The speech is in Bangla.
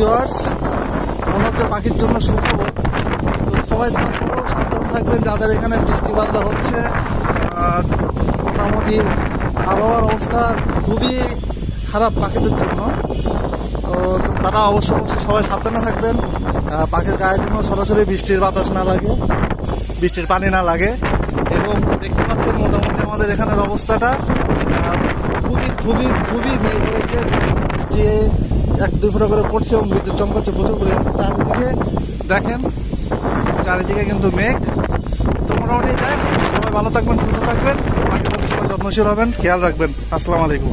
ভিউয়ার্স, মনে হচ্ছে পাখির জন্য সুখবর। তো সবাই তারপরেও সাবধান থাকবেন যাদের এখানে বৃষ্টি বাদলা হচ্ছে। মোটামুটি আবহাওয়ার অবস্থা খুবই খারাপ পাখিদের জন্য। তো তারা অবশ্যই সবাই সাবধানে থাকবেন। পাখির গায়ে যেন সরাসরি বৃষ্টির বাতাস না লাগে, বৃষ্টির পানি না লাগে। এবং দেখতে পাচ্ছেন মোটামুটি আমাদের এখানের অবস্থাটা খুবই খুবই খুবই মেঘ হয়েছে। বৃষ্টি 1-2 ফোঁটা করে পড়ছে এবং বিদ্যুৎ চমকাচ্ছে প্রচুর পরিমাণে। চারিদিকে দেখেন, চারিদিকে কিন্তু মেঘ। তো মোটামুটি যাই, সবাই ভালো থাকবেন, সুস্থ থাকবেন, পাখির প্রতি সবাই যত্নশীল হবেন, খেয়াল রাখবেন। আসসালামু আলাইকুম।